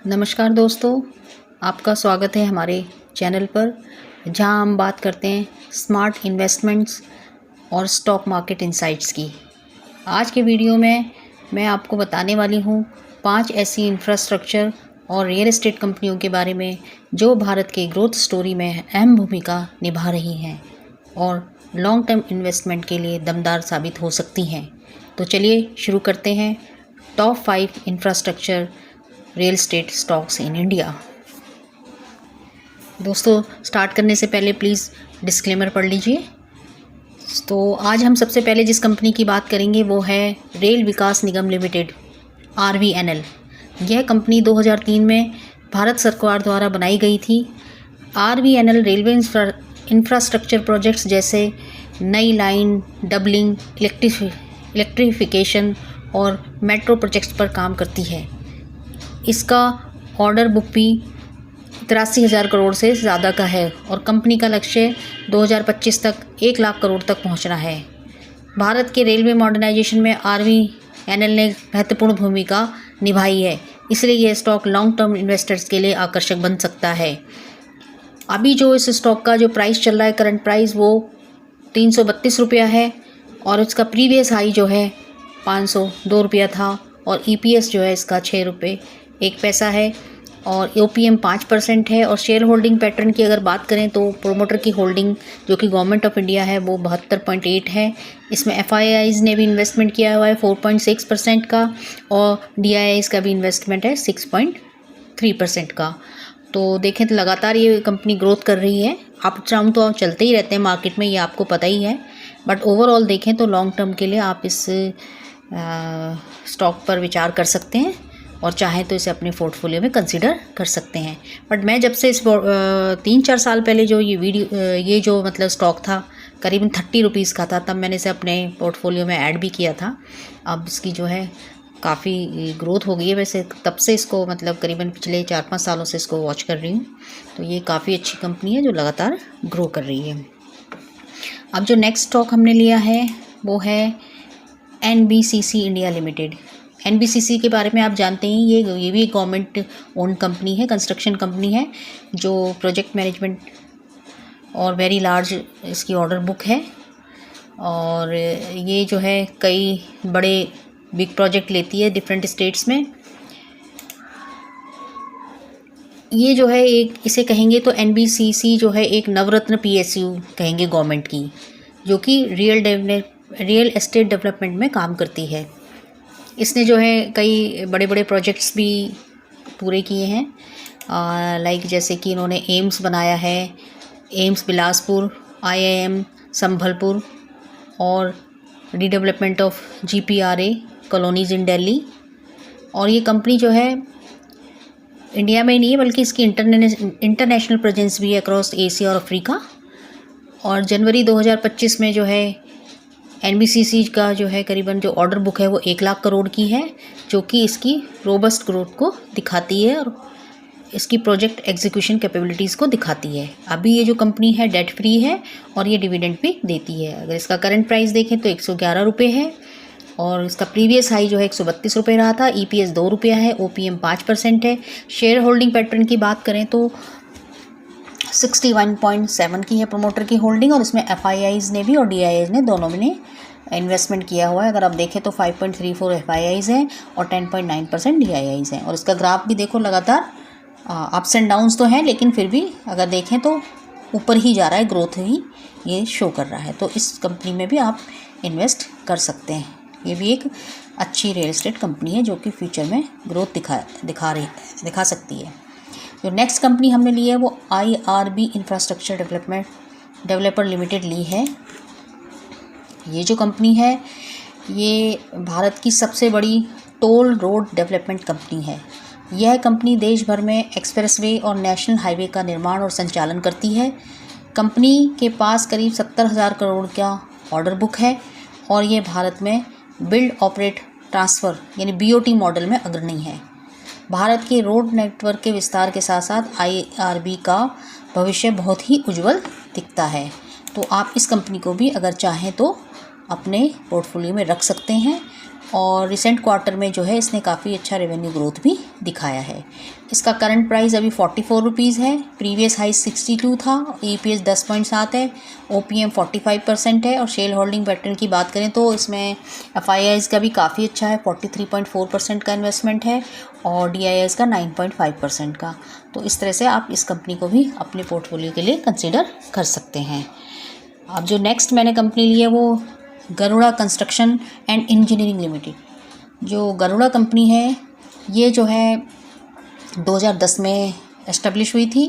नमस्कार दोस्तों, आपका स्वागत है हमारे चैनल पर, जहां हम बात करते हैं स्मार्ट इन्वेस्टमेंट्स और स्टॉक मार्केट इनसाइट्स की। आज के वीडियो में मैं आपको बताने वाली हूं 5 ऐसी इंफ्रास्ट्रक्चर और रियल एस्टेट कंपनियों के बारे में जो भारत के ग्रोथ स्टोरी में अहम भूमिका निभा रही हैं और लॉन्ग टर्म इन्वेस्टमेंट के लिए दमदार साबित हो सकती हैं। तो चलिए शुरू करते हैं top 5 infrastructure real estate stocks in India. दोस्तों, स्टार्ट करने से पहले प्लीज़ डिस्क्लेमर पढ़ लीजिए। तो आज हम सबसे पहले जिस कंपनी की बात करेंगे वो है रेल विकास निगम लिमिटेड, RVNL। यह कंपनी 2003 में भारत सरकार द्वारा बनाई गई थी। RVNL रेलवे इंफ्रास्ट्रक्चर प्रोजेक्ट्स जैसे नई लाइन, डबलिंग, इलेक्ट्रिफिकेशन और मेट्रो प्रोजेक्ट्स पर काम करती है। इसका ऑर्डर बुक भी 83,000 करोड़ से ज़्यादा का है और कंपनी का लक्ष्य 2025 तक 1 लाख करोड़ तक पहुंचना है। भारत के रेलवे मॉडर्नाइजेशन में RVNL ने महत्वपूर्ण भूमिका निभाई है, इसलिए यह स्टॉक लॉन्ग टर्म इन्वेस्टर्स के लिए आकर्षक बन सकता है। अभी जो इस स्टॉक का जो प्राइस चल रहा है, करंट प्राइस, वो 332 रुपया है और इसका प्रीवियस हाई जो है 502 रुपया था और EPS जो है इसका 6 रुपये 1 पैसा है और OPM 5% है। और शेयर होल्डिंग पैटर्न की अगर बात करें तो प्रोमोटर की होल्डिंग जो कि गवर्नमेंट ऑफ इंडिया है वो 72.8 है। इसमें FIIs ने भी इन्वेस्टमेंट किया हुआ है 4.6% का और DIIs का भी इन्वेस्टमेंट है 6.3% का। तो देखें तो लगातार ये कंपनी ग्रोथ कर रही है। अप डाउन तो चलते ही रहते हैं मार्केट में, ये आपको पता ही है, बट ओवरऑल देखें तो लॉन्ग टर्म के लिए आप इस स्टॉक पर विचार कर सकते हैं और चाहें तो इसे अपने पोर्टफोलियो में कंसीडर कर सकते हैं। बट मैं जब से इस 3-4 साल पहले जो ये जो मतलब स्टॉक था करीबन 30 रुपीज़ का था, तब मैंने इसे अपने पोर्टफोलियो में ऐड भी किया था। अब इसकी जो है काफ़ी ग्रोथ हो गई है। वैसे तब से इसको मतलब करीबन पिछले 4-5 सालों से इसको वॉच कर रही हूँ, तो ये काफ़ी अच्छी कंपनी है जो लगातार ग्रो कर रही है। अब जो नेक्स्ट स्टॉक हमने लिया है वो है NBCC इंडिया लिमिटेड। NBCC के बारे में आप जानते हैं, ये भी गवर्नमेंट ओन कंपनी है, कंस्ट्रक्शन कंपनी है जो प्रोजेक्ट मैनेजमेंट और वेरी लार्ज इसकी ऑर्डर बुक है और ये जो है कई बड़े बिग प्रोजेक्ट लेती है डिफरेंट स्टेट्स में। ये जो है एक इसे कहेंगे तो NBCC जो है एक नवरत्न PSU कहेंगे गवर्नमेंट की, जो कि रियल एस्टेट डेवलपमेंट में काम करती है। इसने जो है कई बड़े बड़े प्रोजेक्ट्स भी पूरे किए हैं, लाइक जैसे कि इन्होंने एम्स बनाया है, एम्स बिलासपुर, IIM संभलपुर और रीडेवलपमेंट ऑफ GPRA कॉलोनीज इन दिल्ली। और ये कंपनी जो है इंडिया में ही नहीं है बल्कि इसकी इंटरनेशनल प्रेजेंस भी है अक्रॉस एशिया और अफ्रीका। और जनवरी 2025 में जो है NBCC का जो है करीबन जो ऑर्डर बुक है वो 1 लाख करोड़ की है, जो कि इसकी रोबस्ट ग्रोथ को दिखाती है और इसकी प्रोजेक्ट एग्जीक्यूशन कैपेबिलिटीज़ को दिखाती है। अभी ये जो कंपनी है डेट फ्री है और ये डिविडेंड भी देती है। अगर इसका करंट प्राइस देखें तो 111 रुपये है और इसका प्रीवियस हाई जो है 132 रुपये रहा था। EPS 2 रुपया है, OPM 5% है। शेयर होल्डिंग पैटर्न की बात करें तो 61.7 की है प्रमोटर की होल्डिंग और इसमें FIIs ने भी और DIIs ने दोनों ने इन्वेस्टमेंट किया हुआ है। अगर आप देखें तो 5.34 FIIs हैं और 10.9% DIIs हैं। और इसका ग्राफ भी देखो, लगातार अप्स एंड डाउन्स तो हैं लेकिन फिर भी अगर देखें तो ऊपर ही जा रहा है, ग्रोथ ही ये शो कर रहा है। तो इस कंपनी में भी आप इन्वेस्ट कर सकते हैं। ये भी एक अच्छी रियल एस्टेट कंपनी है जो कि फ्यूचर में ग्रोथ दिखा सकती है। जो नेक्स्ट कंपनी हमने ली है वो IRB इंफ्रास्ट्रक्चर डेवलपर लिमिटेड ली है। ये जो कंपनी है ये भारत की सबसे बड़ी टोल रोड डेवलपमेंट कंपनी है। यह कंपनी देश भर में एक्सप्रेसवे और नेशनल हाईवे का निर्माण और संचालन करती है। कंपनी के पास करीब 70,000 करोड़ का ऑर्डर बुक है और ये भारत में बिल्ड ऑपरेट ट्रांसफ़र यानी BOT मॉडल में अग्रणी है। भारत के रोड नेटवर्क के विस्तार के साथ साथ IRB का भविष्य बहुत ही उज्जवल दिखता है। तो आप इस कंपनी को भी अगर चाहें तो अपने पोर्टफोलियो में रख सकते हैं और रिसेंट क्वार्टर में जो है इसने काफ़ी अच्छा रेवेन्यू ग्रोथ भी दिखाया है। इसका करंट प्राइस अभी 44 रुपीज़ है, प्रीवियस हाई 62 था, EPS 10.7 है, OPM 45% है। और शेयर होल्डिंग पैटर्न की बात करें तो इसमें FIIs का भी काफ़ी अच्छा है, 43.4% का इन्वेस्टमेंट है और DIIs का 9.5% का। तो इस तरह से आप इस कंपनी को भी अपने पोर्टफोलियो के लिए कंसिडर कर सकते हैं। अब जो नेक्स्ट मैंने कंपनी ली है वो Garuda construction and engineering limited. जो गरुड़ा कंपनी है ये जो है 2010 में एस्टेब्लिश हुई थी।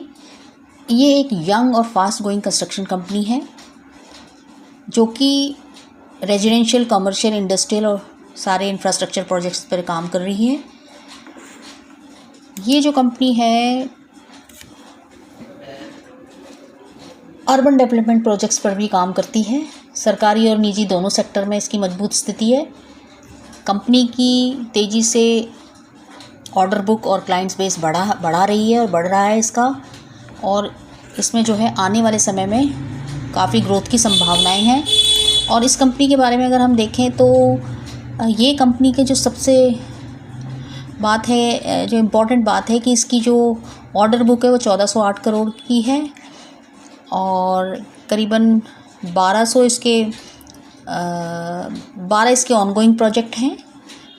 ये एक यंग और फास्ट गोइंग कंस्ट्रक्शन कंपनी है जो कि रेजिडेंशियल, कमर्शियल, इंडस्ट्रियल और सारे इंफ्रास्ट्रक्चर प्रोजेक्ट्स पर काम कर रही है। ये जो कंपनी है अर्बन डेवलपमेंट प्रोजेक्ट्स पर भी काम करती है। सरकारी और निजी दोनों सेक्टर में इसकी मजबूत स्थिति है। कंपनी की तेज़ी से ऑर्डर बुक और क्लाइंट्स बेस बढ़ा रही है और बढ़ रहा है इसका, और इसमें जो है आने वाले समय में काफ़ी ग्रोथ की संभावनाएं हैं। और इस कंपनी के बारे में अगर हम देखें तो ये कंपनी के जो सबसे बात है, जो इम्पोर्टेंट बात है कि इसकी जो ऑर्डर बुक है वो 1408 करोड़ की है और करीबन 12 इसके ऑनगोइंग प्रोजेक्ट हैं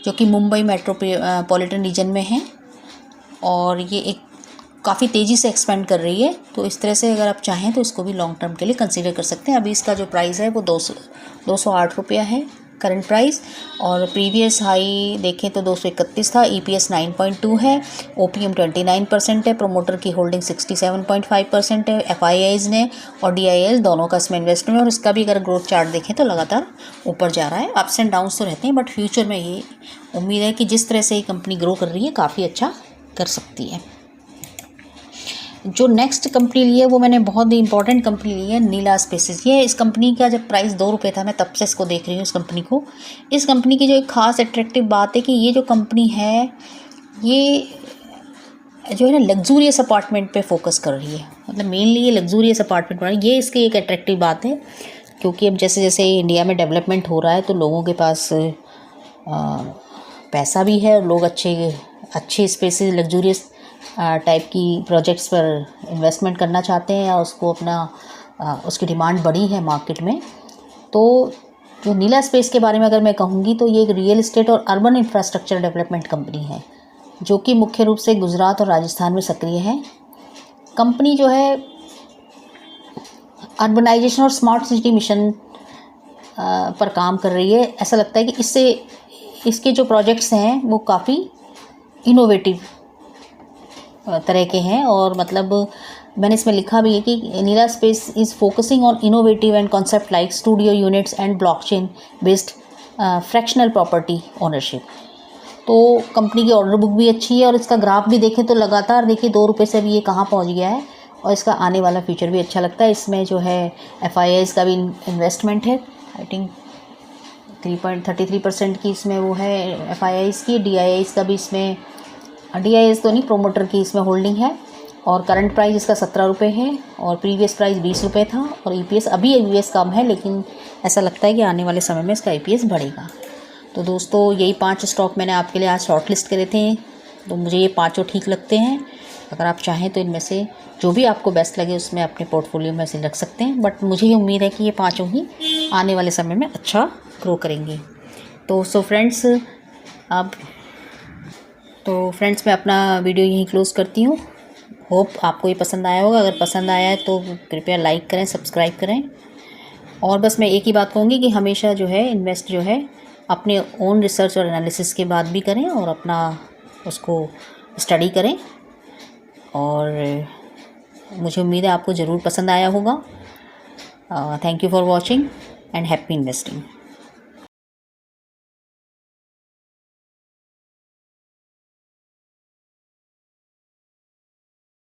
जो कि मुंबई मेट्रोपॉलिटन रीजन में हैं और ये एक काफ़ी तेज़ी से एक्सपेंड कर रही है। तो इस तरह से अगर आप चाहें तो इसको भी लॉन्ग टर्म के लिए कंसीडर कर सकते हैं। अभी इसका जो प्राइस है वो 208 रुपया है करंट प्राइस, और प्रीवियस हाई देखें तो 231 था। EPS 9.2 है, OPM 29% है, प्रोमोटर की होल्डिंग 67.5% है। FIIs ने और DIIs दोनों का इसमें इन्वेस्टमेंट है और इसका भी अगर ग्रोथ चार्ट देखें तो लगातार ऊपर जा रहा है। अप्स एंड डाउन्स तो रहते हैं, बट फ्यूचर में ये उम्मीद है कि जिस तरह से ये कंपनी ग्रो कर रही है काफ़ी अच्छा कर सकती है। जो नेक्स्ट कंपनी ली है वो मैंने बहुत ही इंपॉर्टेंट कंपनी ली है, नीला स्पेसेस। ये इस कंपनी का जब प्राइस 2 रुपये था मैं तब से इसको देख रही हूँ इस कंपनी को। इस कंपनी की जो एक ख़ास अट्रैक्टिव बात है कि ये जो कंपनी है ये जो है ना लग्जूरियस अपार्टमेंट पे फोकस कर रही है, मतलब मेनली ये लग्जूरियस अपार्टमेंट बना, ये इसकी एक अट्रैक्टिव बात है। क्योंकि अब जैसे जैसे इंडिया में डेवलपमेंट हो रहा है तो लोगों के पास पैसा भी है और लोग अच्छे स्पेसेस, लग्जूरियस टाइप की प्रोजेक्ट्स पर इन्वेस्टमेंट करना चाहते हैं या उसको उसकी डिमांड बढ़ी है मार्केट में। तो जो नीला स्पेस के बारे में अगर मैं कहूँगी तो ये एक रियल एस्टेट और अर्बन इंफ्रास्ट्रक्चर डेवलपमेंट कंपनी है जो कि मुख्य रूप से गुजरात और राजस्थान में सक्रिय है। कंपनी जो है अर्बनाइजेशन और स्मार्ट सिटी मिशन पर काम कर रही है। ऐसा लगता है कि इसके जो प्रोजेक्ट्स हैं वो काफ़ी इनोवेटिव तरह के हैं, और मतलब मैंने इसमें लिखा भी है कि Nila space is focusing on innovative and concept like studio units and blockchain based fractional property ownership. तो कंपनी की ऑर्डर बुक भी अच्छी है और इसका ग्राफ भी देखें तो लगातार देखिए 2 रुपये से अभी ये कहाँ पहुँच गया है, और इसका आने वाला फ्यूचर भी अच्छा लगता है। इसमें जो है FIIs का भी इन्वेस्टमेंट है, आई थिंक 3.33% की इसमें वो है FIIs की। DIIs का भी इसमें, DIIs तो नहीं, प्रोमोटर की इसमें होल्डिंग है। और करंट प्राइस इसका 17 रुपये है और प्रीवियस प्राइस 20 रुपये था। और EPS अभी EPS कम है, लेकिन ऐसा लगता है कि आने वाले समय में इसका EPS बढ़ेगा। तो दोस्तों यही 5 स्टॉक मैंने आपके लिए आज शॉर्ट लिस्ट करे थे, तो मुझे ये 5 ठीक लगते हैं। अगर आप चाहें तो इनमें से जो भी आपको बेस्ट लगे उसमें अपने पोर्टफोलियो में से रख सकते हैं, बट मुझे ये उम्मीद है कि ये 5 ही आने वाले समय में अच्छा ग्रो करेंगे। तो फ्रेंड्स मैं अपना वीडियो यहीं क्लोज़ करती हूँ। होप आपको ये पसंद आया होगा। अगर पसंद आया है तो कृपया लाइक करें, सब्सक्राइब करें। और बस मैं एक ही बात कहूँगी कि हमेशा जो है इन्वेस्ट जो है अपने ओन रिसर्च और एनालिसिस के बाद भी करें और अपना उसको स्टडी करें। और मुझे उम्मीद है आपको ज़रूर पसंद आया होगा। Thank you for watching and happy investing.